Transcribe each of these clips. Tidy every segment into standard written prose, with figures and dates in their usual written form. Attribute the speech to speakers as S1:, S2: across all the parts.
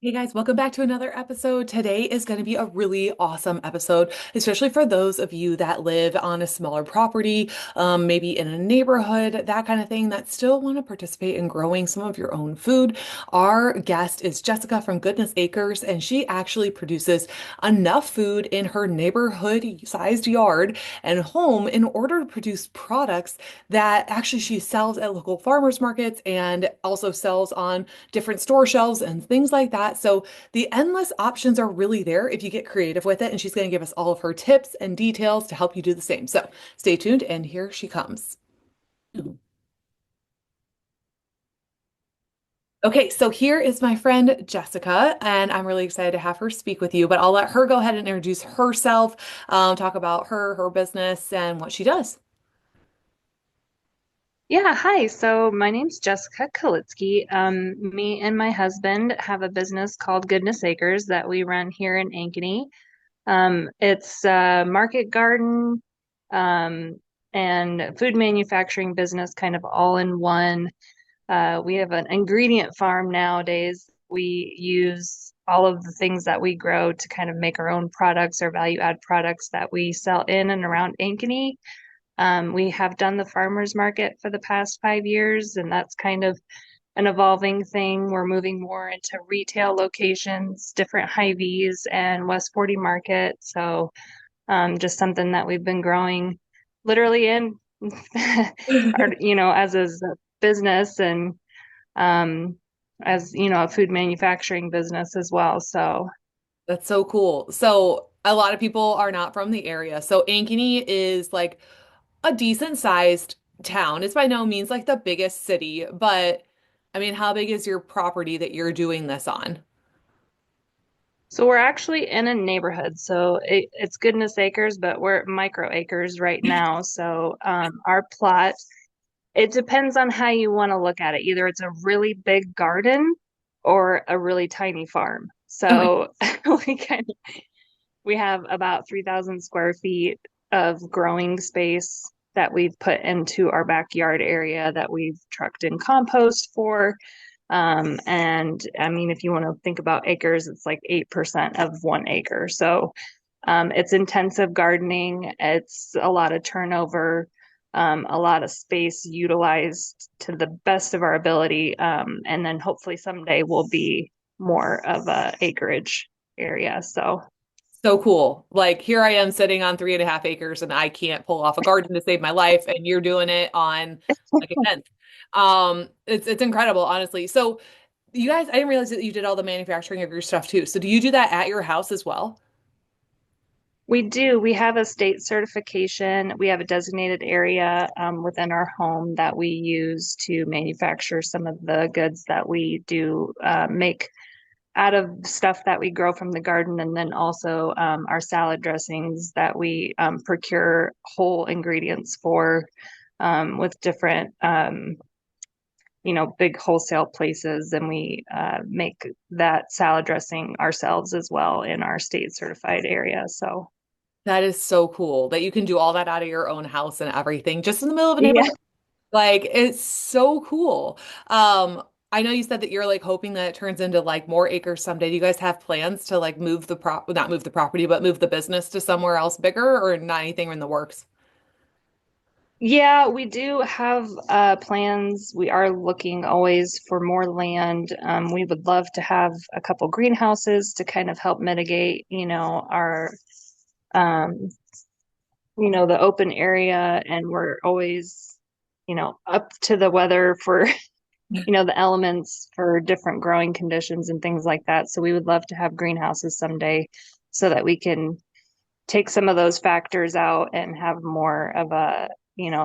S1: Hey guys, welcome back to another episode. Today is going to be a really awesome episode, especially for those of you that live on a smaller property, maybe in a neighborhood, that kind of thing, that still want to participate in growing some of your own food. Our guest is Jessica from Goodness Acres, and she actually produces enough food in her neighborhood-sized yard and home in order to produce products that actually she sells at local farmers markets and also sells on different store shelves and things like that. So the endless options are really there if you get creative with it. And she's going to give us all of her tips and details to help you do the same. So stay tuned, and here she comes. Okay, so here is my friend Jessica, and I'm really excited to have her speak with you, but I'll let her go ahead and introduce herself, talk about her business, and what she does.
S2: Yeah, hi. So my name's Jessica Kalitsky. Me and my husband have a business called Goodness Acres that we run here in Ankeny. It's a market garden, um, and food manufacturing business kind of all in one. We have an ingredient farm nowadays. We use all of the things that we grow to kind of make our own products or value add products that we sell in and around Ankeny. We have done the farmers market for the past 5 years, and that's kind of an evolving thing. We're moving more into retail locations, different Hy-Vees and West 40 Market. So just something that we've been growing literally in as a business and um, as, a food manufacturing business as well. So
S1: That's so cool. So a lot of people are not from the area. So Ankeny is like a decent sized town. It's by no means like the biggest city, but I mean, how big is your property that you're doing this on?
S2: So we're actually in a neighborhood. So it's Goodness Acres, but we're at micro acres right now. So our plot, it depends on how you want to look at it. Either it's a really big garden or a really tiny farm.
S1: Okay.
S2: So we kind of we have about 3,000 square feet of growing space that we've put into our backyard area that we've trucked in compost for. And I mean, if you want to think about acres, it's like 8% of 1 acre. So it's intensive gardening. It's a lot of turnover, a lot of space utilized to the best of our ability. And then hopefully someday will be more of a acreage area. So
S1: So cool. Like here I am sitting on 3.5 acres and I can't pull off a garden to save my life, and you're doing it on like a tenth. It's incredible, honestly. So you guys, I didn't realize that you did all the manufacturing of your stuff too. So do you do that at your house as well?
S2: we do. We have a state certification. We have a designated area within our home that we use to manufacture some of the goods that we do make out of stuff that we grow from the garden, and then also our salad dressings that we procure whole ingredients for with different, big wholesale places, and we make that salad dressing ourselves as well in our state certified area. So,
S1: That is so cool that you can do all that out of your own house and everything just in the middle of a
S2: yeah.
S1: neighborhood. Like it's so cool. I know you said that you're like hoping that it turns into like more acres someday. Do you guys have plans to like move the not move the property, but move the business to somewhere else bigger, or not anything in the works?
S2: Yeah, we do have plans. We are looking always for more land. We would love to have a couple greenhouses to kind of help mitigate, our um, the open area, and we're always, up to the weather for, the elements for different growing conditions and things like that. So we would love to have greenhouses someday so that we can take some of those factors out and have more of a,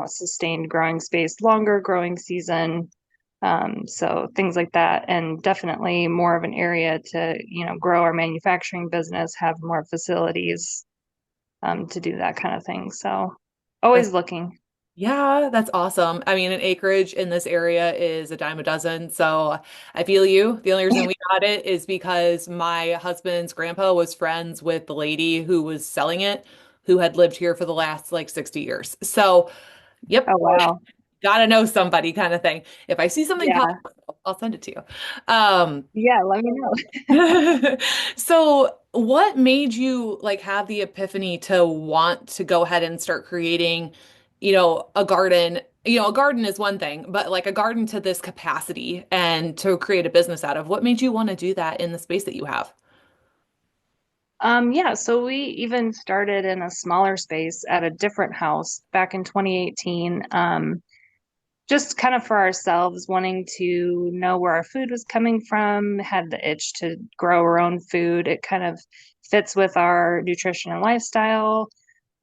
S2: sustained growing space, longer growing season. So things like that, and definitely more of an area to, grow our manufacturing business, have more facilities to do that kind of thing. So
S1: That's,
S2: always looking.
S1: yeah, that's awesome. I mean, an acreage in this area is a dime a dozen. So I feel you. The only reason we got it is because my husband's grandpa was friends with the lady who was selling it, who had lived here for the last like 60 years. So,
S2: Oh,
S1: yep.
S2: wow.
S1: gotta know somebody kind of thing. If I see something pop
S2: Yeah.
S1: up, I'll send it to you. Um,
S2: Yeah, let me know.
S1: so what made you like have the epiphany to want to go ahead and start creating, a garden? A garden is one thing, but like a garden to this capacity and to create a business out of. What made you want to do that in the space that you have?
S2: Yeah, so we even started in a smaller space at a different house back in 2018. Just kind of for ourselves, wanting to know where our food was coming from, had the itch to grow our own food. It kind of fits with our nutrition and lifestyle,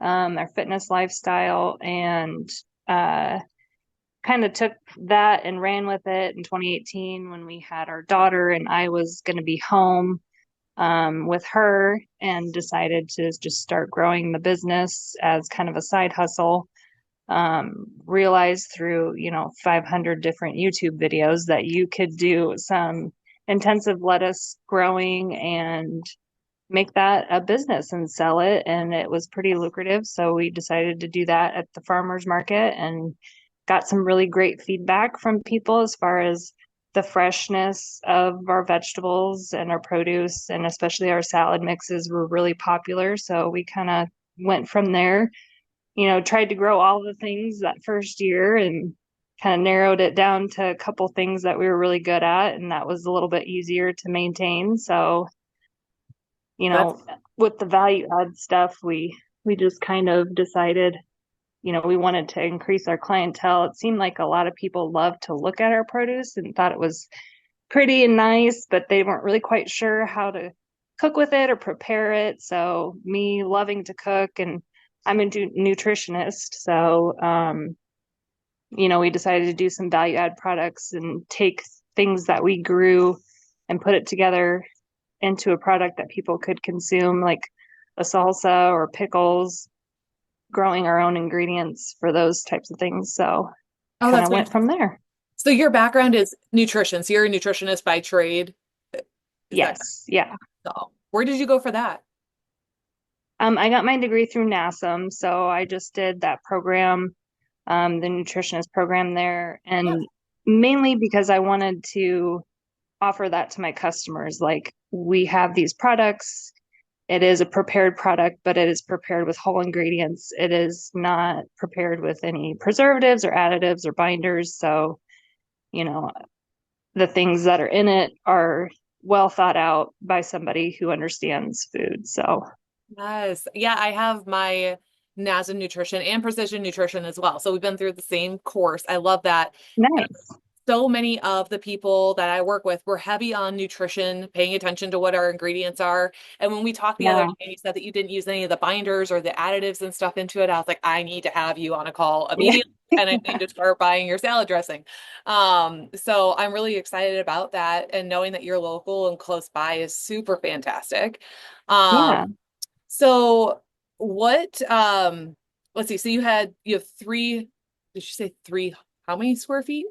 S2: our fitness lifestyle, and uh, kind of took that and ran with it in 2018 when we had our daughter, and I was going to be home with her and decided to just start growing the business as kind of a side hustle. Realized through, 500 different YouTube videos that you could do some intensive lettuce growing and make that a business and sell it. And it was pretty lucrative. So we decided to do that at the farmer's market and got some really great feedback from people as far as the freshness of our vegetables and our produce, and especially our salad mixes were really popular. So we kind of went from there, tried to grow all the things that first year and kind of narrowed it down to a couple things that we were really good at. And that was a little bit easier to maintain. So, you
S1: That's
S2: know, with the value add stuff, we just kind of decided, we wanted to increase our clientele. It seemed like a lot of people loved to look at our produce and thought it was pretty and nice, but they weren't really quite sure how to cook with it or prepare it. So me loving to cook, and I'm a nutritionist, so we decided to do some value add products and take things that we grew and put it together into a product that people could consume, like a salsa or pickles, growing our own ingredients for those types of things. So
S1: oh,
S2: kind
S1: that's
S2: of went from
S1: fantastic.
S2: there.
S1: So your background is nutrition. So you're a nutritionist by trade. Is that
S2: Yes. Yeah.
S1: so? Where did you go for that?
S2: I got my degree through NASM, so I just did that program, the nutritionist program there, and mainly because I wanted to offer that to my customers. Like, we have these products. It is a prepared product, but it is prepared with whole ingredients. It is not prepared with any preservatives or additives or binders. So, you know, the things that are in it are well thought out by somebody who understands food. So,
S1: Yes. Yeah, I have my NASM nutrition and precision nutrition as well. So we've been through the same course. I love that.
S2: nice.
S1: So many of the people that I work with were heavy on nutrition, paying attention to what our ingredients are. And when we talked the other
S2: Yeah.
S1: day, you said that you didn't use any of the binders or the additives and stuff into it. I was like, I need to have you on a call
S2: Yeah.
S1: immediately, and I need to start buying your salad dressing. So I'm really excited about that. And knowing that you're local and close by is super fantastic.
S2: Yeah.
S1: So what, let's see. So you have three, did you say three, how many square feet?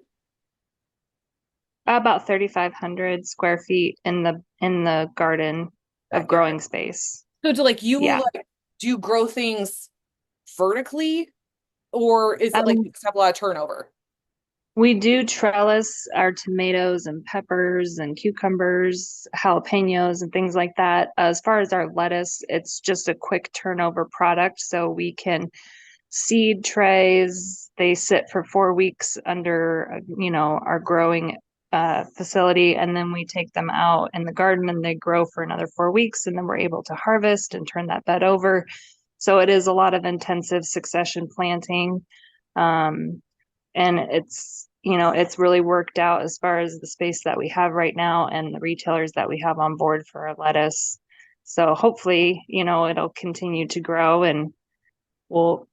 S2: About 3,500 square feet in the garden of
S1: Backyard.
S2: growing space.
S1: So do like you
S2: Yeah.
S1: like do you grow things vertically, or is it like you
S2: Um,
S1: just have a lot of turnover?
S2: we do trellis our tomatoes and peppers and cucumbers, jalapenos and things like that. As far as our lettuce, it's just a quick turnover product. So we can seed trays. They sit for 4 weeks under, our growing facility, and then we take them out in the garden and they grow for another 4 weeks, and then we're able to harvest and turn that bed over. So it is a lot of intensive succession planting. Um, and it's really worked out as far as the space that we have right now and the retailers that we have on board for our lettuce. So hopefully, it'll continue to grow and we'll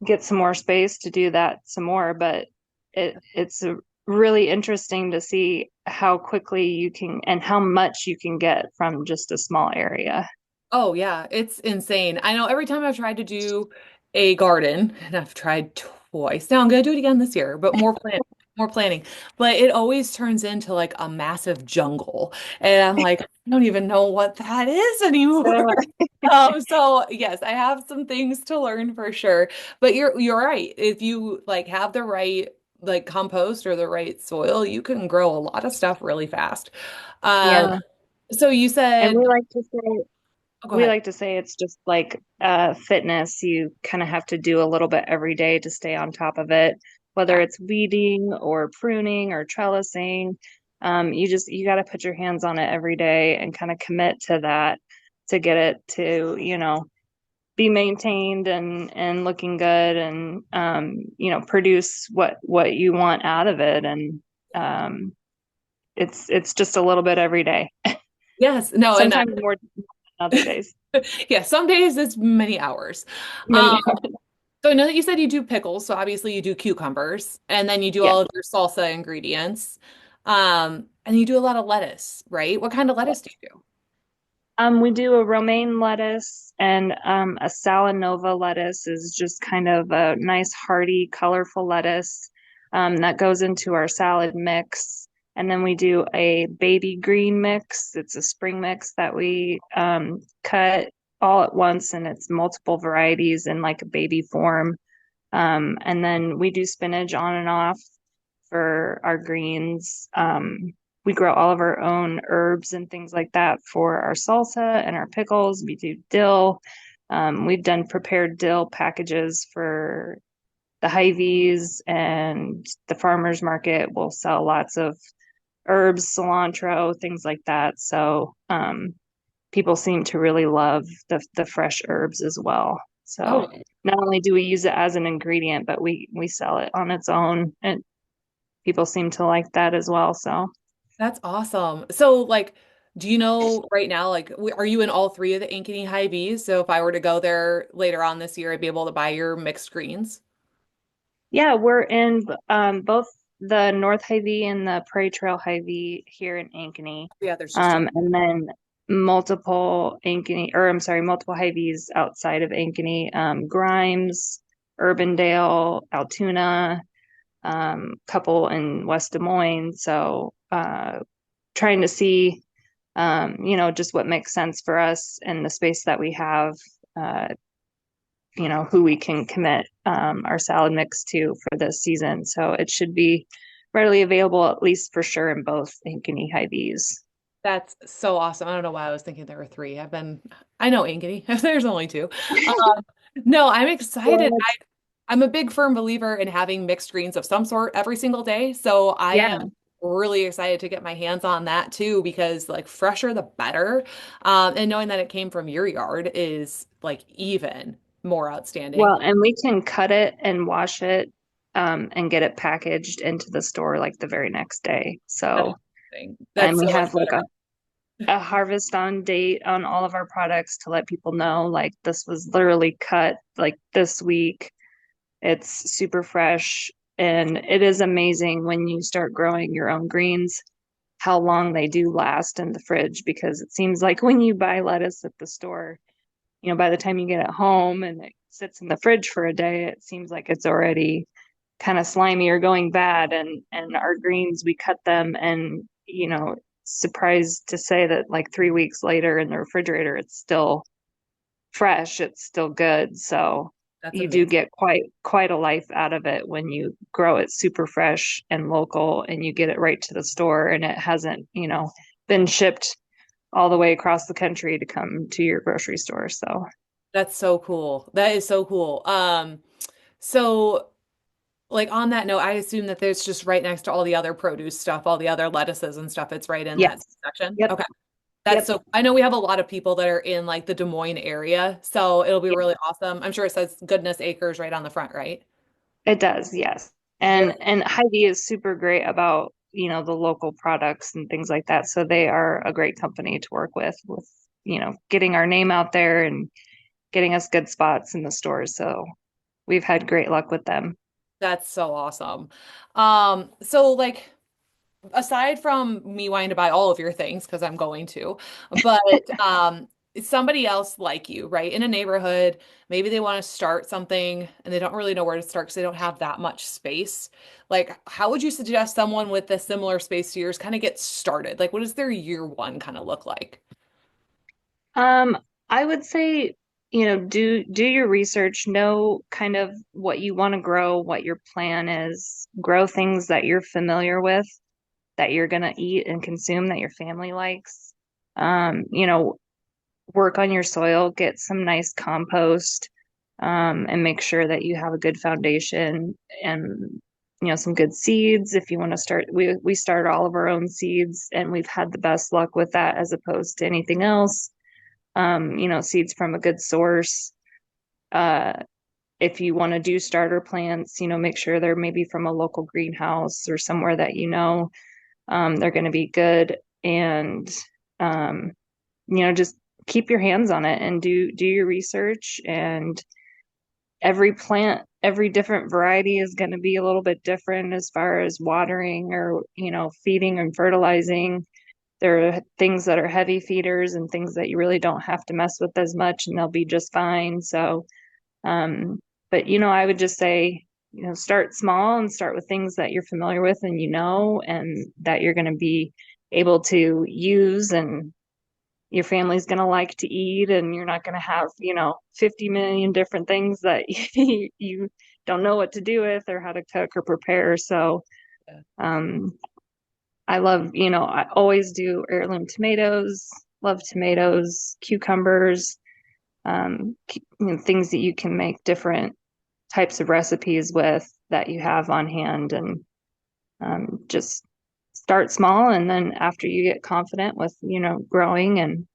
S2: get some more space to do that some more. But it's really interesting to see how quickly you can and how much you can get from just a small area.
S1: Oh yeah, it's insane. I know every time I've tried to do a garden, and I've tried twice. Now I'm gonna do it again this year, but more planning. But it always turns into like a massive jungle. And I'm like, I don't even know what that is anymore.
S2: Uh,
S1: So yes, I have some things to learn for sure. But you're right. If you like have the right like compost or the right soil, you can grow a lot of stuff really fast. Um,
S2: Yeah.
S1: so you
S2: And
S1: said, oh, go
S2: we
S1: ahead.
S2: like to say it's just like fitness. You kind of have to do a little bit every day to stay on top of it, whether
S1: Yeah.
S2: it's weeding or pruning or trellising. You got to put your hands on it every day and kind of commit to that to get it to, be maintained and looking good and produce what you want out of it. And um, it's just a little bit every day.
S1: Yes. No, and
S2: Sometimes more than other days.
S1: yeah, some days it's many hours. Um,
S2: Many
S1: so I know that you said you do pickles, so obviously you do cucumbers, and then you do
S2: Yeah.
S1: all of your salsa ingredients. And you do a lot of lettuce, right? What kind of lettuce do you do?
S2: We do a romaine lettuce and a salanova lettuce is just kind of a nice, hearty, colorful lettuce that goes into our salad mix. And then we do a baby green mix. It's a spring mix that we cut all at once, and it's multiple varieties in like a baby form. And then we do spinach on and off for our greens. We grow all of our own herbs and things like that for our salsa and our pickles. We do dill. We've done prepared dill packages for the Hy-Vees and the farmers market. We'll sell lots of herbs, cilantro, things like that. So people seem to really love the fresh herbs as well. So
S1: Oh,
S2: not only do we use it as an ingredient, but we sell it on its own, and people seem to like that as well. So
S1: that's awesome. So, like, do you know right now, like, are you in all three of the Ankeny Hy-Vees? So if I were to go there later on this year, I'd be able to buy your mixed greens.
S2: yeah, we're in both the North Hy-Vee and the Prairie Trail Hy-Vee here in Ankeny,
S1: Yeah, there's just two.
S2: and then multiple Ankeny, or I'm sorry, multiple Hy-Vees outside of Ankeny, Grimes, Urbandale, Altoona, couple in West Des Moines. So trying to see, just what makes sense for us and the space that we have. Uh, who we can commit our salad mix to for this season. So it should be readily available, at least for sure, in both Ankeny Hy-Vees.
S1: That's so awesome. I don't know why I was thinking there were three. I know Ankeny. There's only two. No, I'm excited.
S2: Well,
S1: I'm a big firm believer in having mixed greens of some sort every single day. So I
S2: yeah.
S1: am really excited to get my hands on that too, because like fresher the better. And knowing that it came from your yard is like even more outstanding.
S2: Well, and we can cut it and wash it and get it packaged into the store like the very next day.
S1: That's
S2: So,
S1: amazing.
S2: and
S1: That's so
S2: we
S1: much
S2: have like
S1: better.
S2: a harvest on date on all of our products to let people know like this was literally cut like this week. It's super fresh. And it is amazing when you start growing your own greens, how long they do last in the fridge, because it seems like when you buy lettuce at the store, by the time you get it home and it sits in the fridge for a day, it seems like it's already kind of slimy or going bad. And our greens, we cut them and, surprised to say that like 3 weeks later in the refrigerator, it's still fresh, it's still good. So
S1: That's
S2: you do
S1: amazing.
S2: get quite a life out of it when you grow it super fresh and local and you get it right to the store and it hasn't, been shipped all the way across the country to come to your grocery store. So
S1: That's so cool. That is so cool. So like on that note, I assume that there's just right next to all the other produce stuff, all the other lettuces and stuff. It's right in that
S2: yes.
S1: section.
S2: Yep.
S1: Okay. That's
S2: Yep.
S1: so, I know we have a lot of people that are in like the Des Moines area, so it'll be
S2: Yeah,
S1: really awesome. I'm sure it says Goodness Acres right on the front, right?
S2: it does. Yes.
S1: Very,
S2: And Hy-Vee is super great about, the local products and things like that. So they are a great company to work with, getting our name out there and getting us good spots in the stores. So we've had great luck with them.
S1: that's so awesome. So like aside from me wanting to buy all of your things, because I'm going to, but somebody else like you, right? In a neighborhood, maybe they want to start something and they don't really know where to start because they don't have that much space. Like, how would you suggest someone with a similar space to yours kind of get started? Like, what does their year one kind of look like?
S2: Um, I would say do your research, know kind of what you want to grow, what your plan is, grow things that you're familiar with, that you're gonna eat and consume, that your family likes. You know, work on your soil, get some nice compost, and make sure that you have a good foundation and some good seeds. If you want to start, we start all of our own seeds, and we've had the best luck with that as opposed to anything else. Seeds from a good source. Uh, if you want to do starter plants, make sure they're maybe from a local greenhouse or somewhere that they're going to be good. And um, just keep your hands on it and do your research. And every plant, every different variety is going to be a little bit different as far as watering or feeding and fertilizing. There are things that are heavy feeders and things that you really don't have to mess with as much, and they'll be just fine. So um, but I would just say, start small and start with things that you're familiar with and and that you're going to be able to use and your family's going to like to eat, and you're not going to have, 50 million different things that you don't know what to do with or how to cook or prepare. So,
S1: Yeah.
S2: um, I love, I always do heirloom tomatoes, love tomatoes, cucumbers, things that you can make different types of recipes with that you have on hand, and just start small. And then after you get confident with, growing, and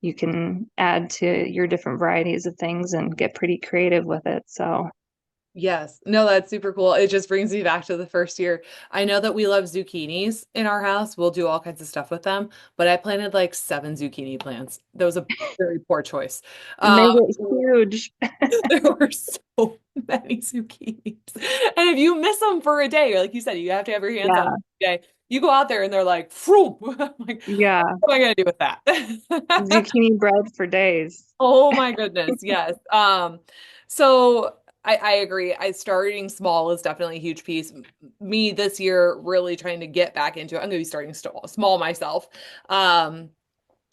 S2: you can add to your different varieties of things and get pretty creative with it. So,
S1: Yes. No, that's super cool. It just brings me back to the first year. I know that we love zucchinis in our house. We'll do all kinds of stuff with them, but I planted like 7 zucchini plants. That was a very poor choice.
S2: it
S1: Um,
S2: made it huge.
S1: there were so many zucchinis. And if you miss them for a day, or like you said, you have to have your hands on them
S2: Yeah.
S1: every day. You go out there and they're like, "Phew." I'm like,
S2: Yeah.
S1: what am I gonna do with that?
S2: Zucchini bread for days.
S1: Oh my goodness, yes. So I agree. Starting small is definitely a huge piece. Me this year really trying to get back into it. I'm gonna be starting small myself. Um,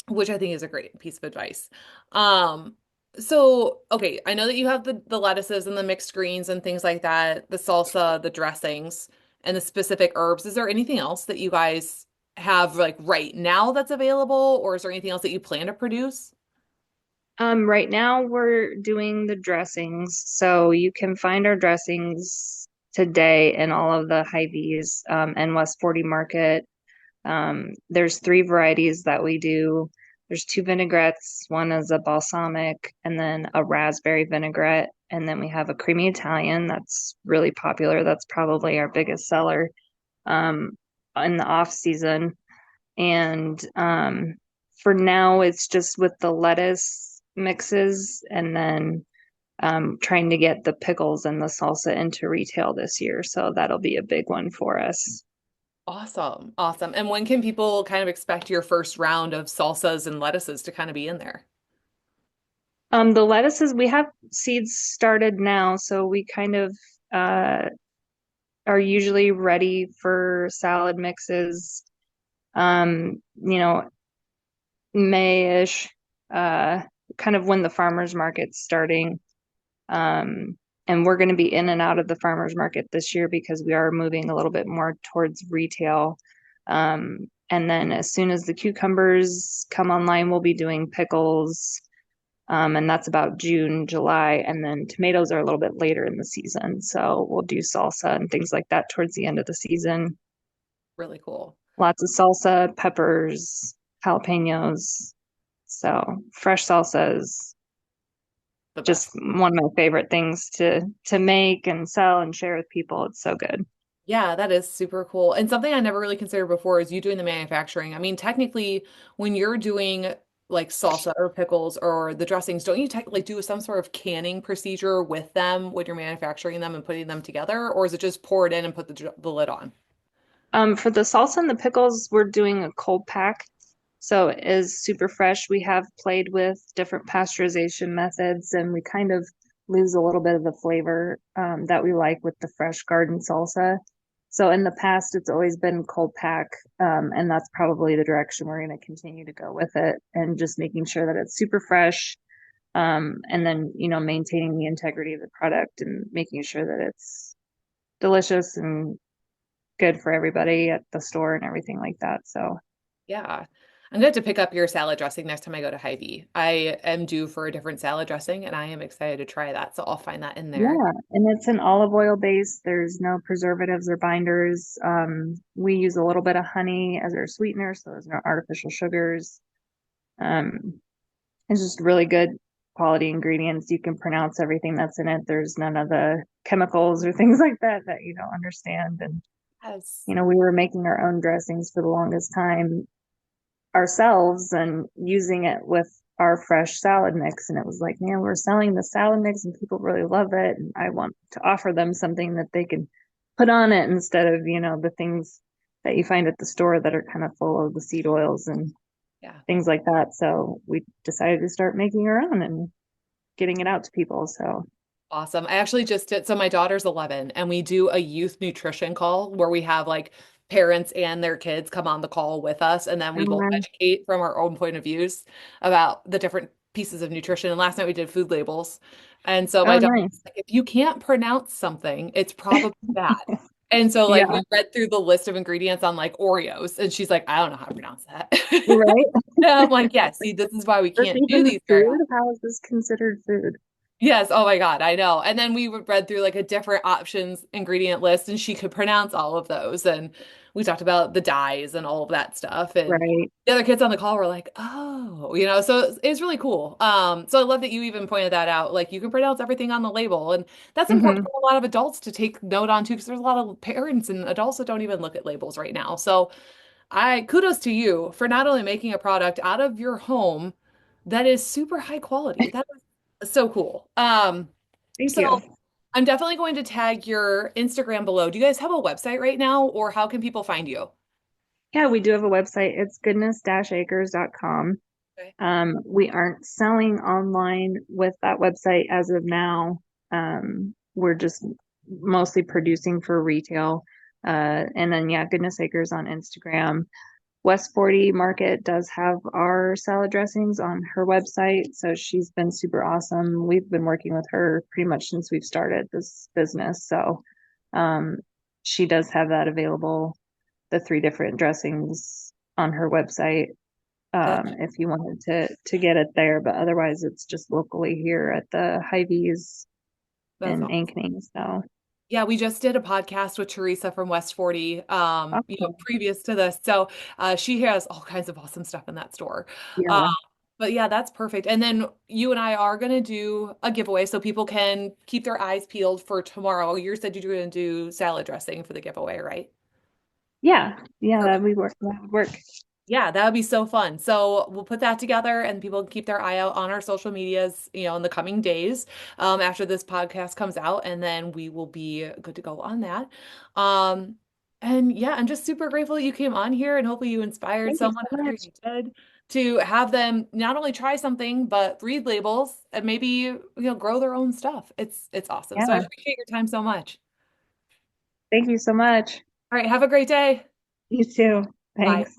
S1: which I think is a great piece of advice. Um, so okay, I know that you have the lettuces and the mixed greens and things like that, the salsa, the dressings, and the specific herbs. Is there anything else that you guys have like right now that's available, or is there anything else that you plan to produce?
S2: Right now we're doing the dressings, so you can find our dressings today in all of the Hy-Vees, and West 40 Market. There's three varieties that we do. There's two vinaigrettes. One is a balsamic and then a raspberry vinaigrette. And then we have a creamy Italian that's really popular. That's probably our biggest seller um, in the off season. And for now, it's just with the lettuce mixes, and then trying to get the pickles and the salsa into retail this year. So that'll be a big one for us.
S1: Awesome. Awesome. And when can people kind of expect your first round of salsas and lettuces to kind of be in there?
S2: The lettuces, we have seeds started now, so we kind of uh, are usually ready for salad mixes, you know, May-ish, uh, kind of when the farmers market's starting. Um, and we're going to be in and out of the farmers market this year because we are moving a little bit more towards retail. And then as soon as the cucumbers come online, we'll be doing pickles. And that's about June, July. And then tomatoes are a little bit later in the season. So we'll do salsa and things like that towards the end of the season.
S1: Really cool.
S2: Lots of salsa, peppers, jalapenos. So fresh salsa is
S1: The
S2: just
S1: best.
S2: one of my favorite things to make and sell and share with people. It's so good.
S1: Yeah, that is super cool. And something I never really considered before is you doing the manufacturing. I mean, technically, when you're doing like salsa or pickles or the dressings, don't you technically do some sort of canning procedure with them when you're manufacturing them and putting them together? Or is it just pour it in and put the lid on?
S2: For the salsa and the pickles, we're doing a cold pack. So it is super fresh. We have played with different pasteurization methods, and we kind of lose a little bit of the flavor that we like with the fresh garden salsa. So in the past, it's always been cold pack, and that's probably the direction we're going to continue to go with it, and just making sure that it's super fresh. And then, maintaining the integrity of the product and making sure that it's delicious and good for everybody at the store and everything like that. So,
S1: Yeah. I'm going to have to pick up your salad dressing next time I go to Hy-Vee. I am due for a different salad dressing and I am excited to try that. So I'll find that in there.
S2: yeah, and it's an olive oil base. There's no preservatives or binders. We use a little bit of honey as our sweetener, so there's no artificial sugars. Um, it's just really good quality ingredients. You can pronounce everything that's in it. There's none of the chemicals or things like that that you don't understand. And,
S1: Yes.
S2: we were making our own dressings for the longest time ourselves and using it with our fresh salad mix. And it was like, man, we're selling the salad mix and people really love it. And I want to offer them something that they can put on it instead of, the things that you find at the store that are kind of full of the seed oils and
S1: Yeah.
S2: things like that. So we decided to start making our own and getting it out to people. So,
S1: Awesome. I actually just did, so my daughter's 11 and we do a youth nutrition call where we have like parents and their kids come on the call with us and then we both
S2: um,
S1: educate from our own point of views about the different pieces of nutrition. And last night we did food labels. And so my
S2: oh,
S1: daughter
S2: nice.
S1: was like, if you can't pronounce something, it's probably bad. And so like
S2: Yeah,
S1: we read through the list of ingredients on like Oreos and she's like, I don't know how to pronounce that.
S2: right.
S1: And I'm like, yeah, see, this is why we
S2: That's
S1: can't do
S2: even
S1: these very
S2: food.
S1: often.
S2: How is this considered food?
S1: Yes, oh my God, I know. And then we would read through like a different options ingredient list and she could pronounce all of those. And we talked about the dyes and all of that stuff. And
S2: Right.
S1: the other kids on the call were like, oh, so it's really cool. So I love that you even pointed that out. Like you can pronounce everything on the label. And that's important
S2: Hmm.
S1: for a lot of adults to take note on too, because there's a lot of parents and adults that don't even look at labels right now. So I kudos to you for not only making a product out of your home that is super high quality. That is so cool.
S2: Thank
S1: So
S2: you.
S1: I'm definitely going to tag your Instagram below. Do you guys have a website right now, or how can people find you?
S2: Yeah, we do have a website. It's goodness-acres.com.
S1: Okay.
S2: We aren't selling online with that website as of now. We're just mostly producing for retail. And then, yeah, Goodness Acres on Instagram. West 40 Market does have our salad dressings on her website. So she's been super awesome. We've been working with her pretty much since we've started this business. So um, she does have that available, the three different dressings on her website
S1: That,
S2: if you wanted to get it there. But otherwise, it's just locally here at the Hy-Vees
S1: that's
S2: in
S1: awesome.
S2: Ankeny. So
S1: Yeah, we just did a podcast with Teresa from West 40,
S2: awesome.
S1: previous to this. So she has all kinds of awesome stuff in that store. Uh,
S2: Yeah.
S1: but yeah, that's perfect. And then you and I are going to do a giveaway so people can keep their eyes peeled for tomorrow. You said you're going to do salad dressing for the giveaway, right?
S2: Yeah. Yeah, that would work.
S1: Yeah, that would be so fun. So we'll put that together and people can keep their eye out on our social medias, in the coming days, after this podcast comes out, and then we will be good to go on that. Um, and yeah, I'm just super grateful that you came on here and hopefully you inspired
S2: Thank you
S1: someone
S2: so
S1: after
S2: much.
S1: you did to have them not only try something, but read labels and maybe, grow their own stuff. It's awesome. So I
S2: Yeah.
S1: appreciate your time so much.
S2: Thank you so much.
S1: All right, have a great day.
S2: You too.
S1: Bye.
S2: Thanks.